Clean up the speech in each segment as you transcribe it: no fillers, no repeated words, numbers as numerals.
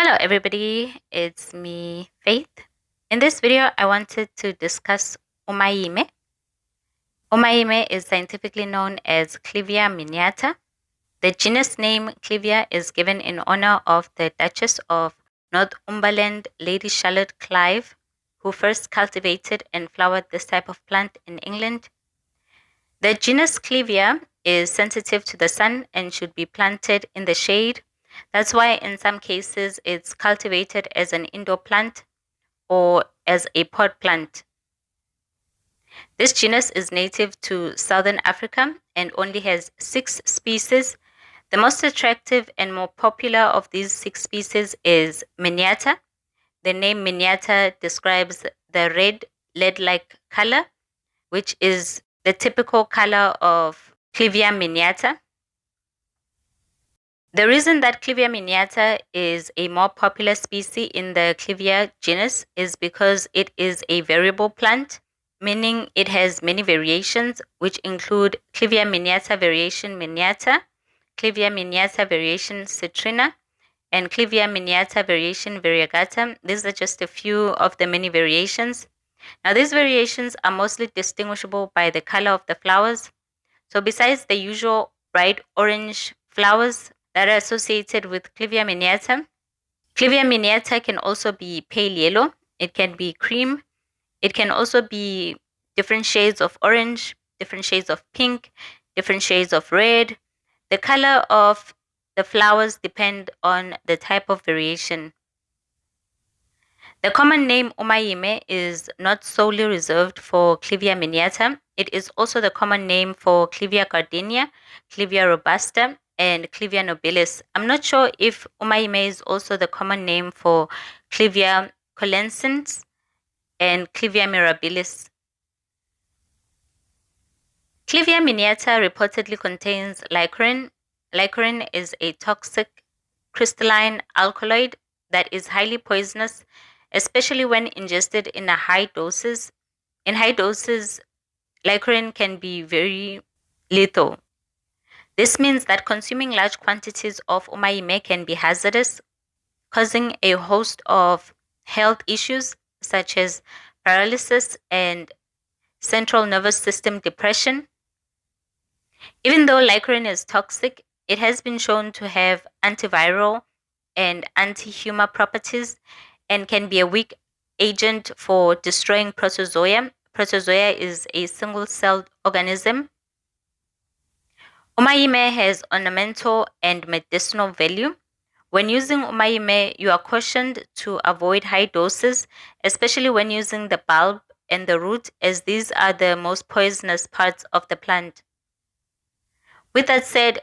Hello, everybody. It's me, Faith. In this video, I wanted to discuss Umayime. Umayime is scientifically known as Clivia miniata. The genus name Clivia is given in honor of the Duchess of Northumberland, Lady Charlotte Clive, who first cultivated and flowered this type of plant in England. The genus Clivia is sensitive to the sun and should be planted in the shade. That's why in some cases it's cultivated as an indoor plant or as a pot plant. This genus is native to southern Africa and only has 6 species. The most attractive and more popular of these 6 species is Miniata. The name Miniata describes the red lead-like color, which is the typical color of Clivia miniata. The reason that Clivia miniata is a more popular species in the Clivia genus is because it is a variable plant, meaning it has many variations, which include Clivia miniata variation miniata, Clivia miniata variation citrina, and Clivia miniata variation variegata. These are just a few of the many variations. Now, these variations are mostly distinguishable by the color of the flowers. So besides the usual bright orange flowers that are associated with Clivia miniata can also be pale yellow. It can be cream. It can also be different shades of orange, different shades of pink, different shades of red. The color of the flowers depend on the type of variation. The common name Umayime is not solely reserved for Clivia miniata. It is also the common name for Clivia gardenia, Clivia robusta, and Clivia nobilis. I'm not sure if Umayime is also the common name for Clivia colescens and Clivia mirabilis. Clivia miniata reportedly contains licorine. Licorine is a toxic crystalline alkaloid that is highly poisonous, especially when ingested in high doses. In high doses, licorine can be very lethal. This means that consuming large quantities of umayime can be hazardous, causing a host of health issues such as paralysis and central nervous system depression. Even though licorine is toxic, it has been shown to have antiviral and anti-humor properties and can be a weak agent for destroying protozoa. Protozoa is a single-celled organism. Umayime has ornamental and medicinal value. When using umayime, you are cautioned to avoid high doses, especially when using the bulb and the root, as these are the most poisonous parts of the plant. With that said,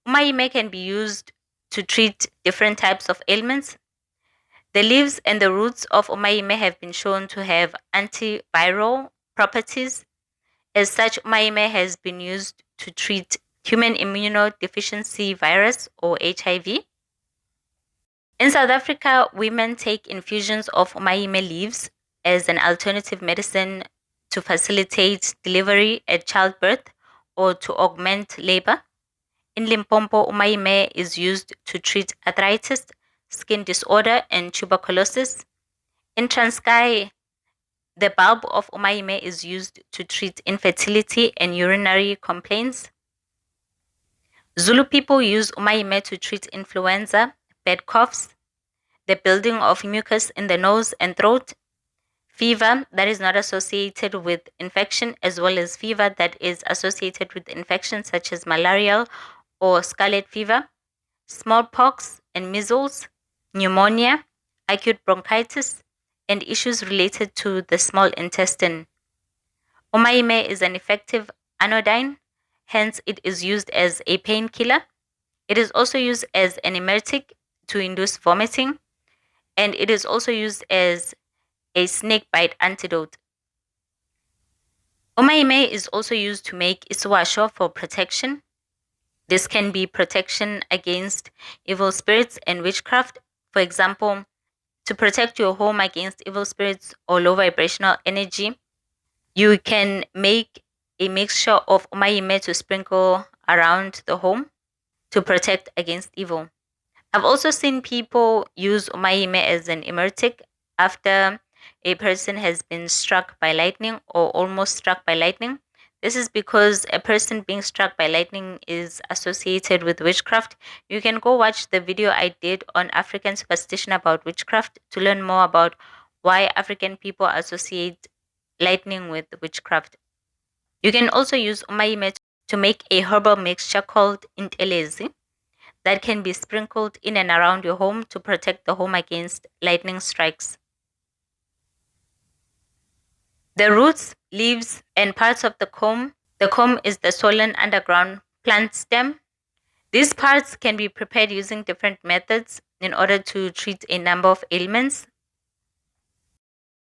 umayime can be used to treat different types of ailments. The leaves and the roots of umayime have been shown to have antiviral properties. As such, umayime has been used to treat human immunodeficiency virus or HIV. In South Africa, women take infusions of umayime leaves as an alternative medicine to facilitate delivery at childbirth or to augment labor. In Limpopo, umayime is used to treat arthritis, skin disorder, and tuberculosis. In Transkei, the bulb of umayime is used to treat infertility and urinary complaints. Zulu people use umayime to treat influenza, bad coughs, the building of mucus in the nose and throat, fever that is not associated with infection, as well as fever that is associated with infections such as malarial or scarlet fever, smallpox and measles, pneumonia, acute bronchitis, and issues related to the small intestine. Umayime is an effective anodyne, hence it is used as a painkiller. It is also used as an emetic to induce vomiting, and it is also used as a snake bite antidote. Umayime is also used to make iswasho for protection. This can be protection against evil spirits and witchcraft. For example, to protect your home against evil spirits or low vibrational energy, you can make a mixture of umayime to sprinkle around the home to protect against evil. I've also seen people use Umayime as an emetic after a person has been struck by lightning or almost struck by lightning. This is because a person being struck by lightning is associated with witchcraft. You can go watch the video I did on African superstition about witchcraft to learn more about why African people associate lightning with witchcraft. You can also use Umayime to make a herbal mixture called intelezi that can be sprinkled in and around your home to protect the home against lightning strikes. The roots, leaves, and parts of the comb is the swollen underground plant stem. These parts can be prepared using different methods in order to treat a number of ailments.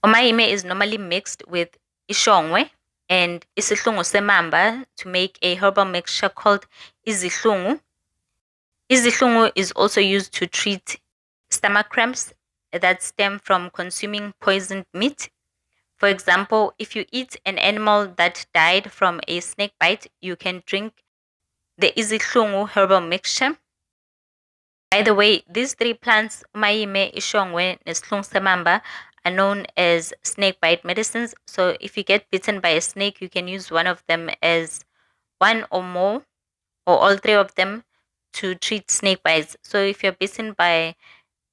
Umayime is normally mixed with ishongwe and isihlungu semamba to make a herbal mixture called izihlungu. Izihlungu is also used to treat stomach cramps that stem from consuming poisoned meat. For example, if you eat an animal that died from a snake bite, you can drink the izihlungu herbal mixture. By the way, these three plants, Umayime, Ishongwe, and Semamba, are known as snake bite medicines. So if you get bitten by a snake, you can use one of them as one or more, or all three of them to treat snake bites. So if you're bitten by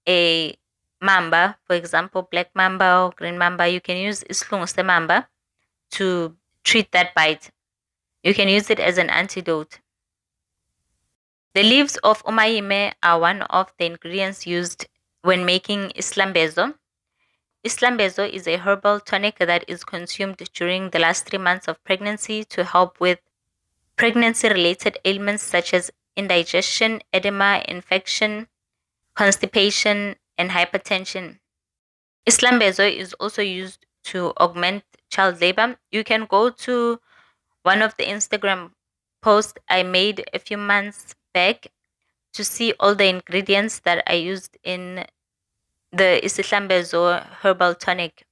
a mamba, for example, black mamba or green mamba, you can use Islungu Semamba to treat that bite. You can use it as an antidote. The leaves of Umayime are one of the ingredients used when making Islambezo. Islambezo is a herbal tonic that is consumed during the last 3 months of pregnancy to help with pregnancy-related ailments such as indigestion, edema, infection, constipation, and hypertension. Islambezo is also used to augment child labor. You can go to one of the Instagram posts I made a few months back to see all the ingredients that I used in the Islambezo herbal tonic.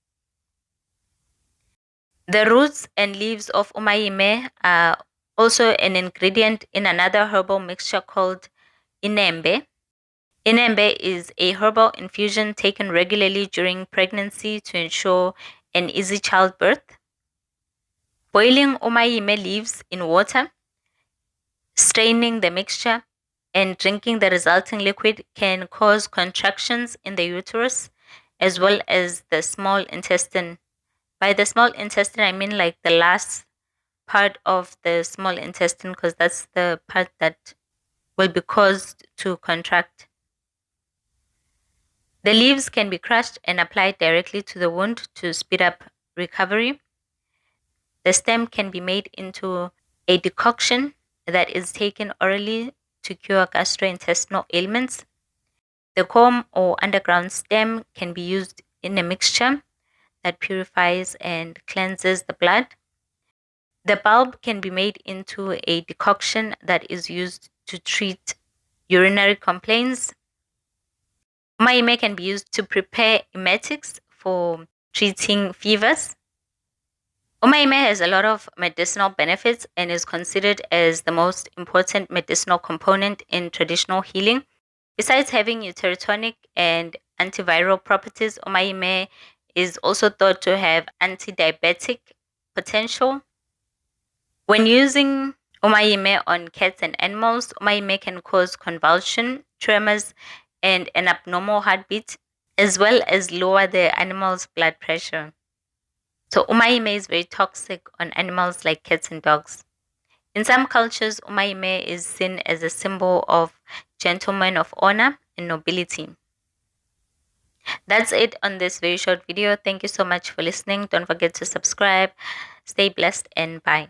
The roots and leaves of Umayime are also an ingredient in another herbal mixture called inembe. Inembe is a herbal infusion taken regularly during pregnancy to ensure an easy childbirth. Boiling Umayime leaves in water, straining the mixture, and drinking the resulting liquid can cause contractions in the uterus as well as the small intestine. By the small intestine, I mean like the last part of the small intestine because that's the part that will be caused to contract. The leaves can be crushed and applied directly to the wound to speed up recovery. The stem can be made into a decoction that is taken orally to cure gastrointestinal ailments. The comb or underground stem can be used in a mixture that purifies and cleanses the blood. The bulb can be made into a decoction that is used to treat urinary complaints. Umayime can be used to prepare emetics for treating fevers. Umayime has a lot of medicinal benefits and is considered as the most important medicinal component in traditional healing. Besides having uterotonic and antiviral properties, Umayime is also thought to have anti-diabetic potential. When using Umayime on cats and animals, Umayime can cause convulsion, tremors, and an abnormal heartbeat, as well as lower the animal's blood pressure. So Umayime is very toxic on animals like cats and dogs. In some cultures, Umayime is seen as a symbol of gentlemen of honor and nobility. That's it on this very short video. Thank you so much for listening. Don't forget to subscribe. Stay blessed and bye.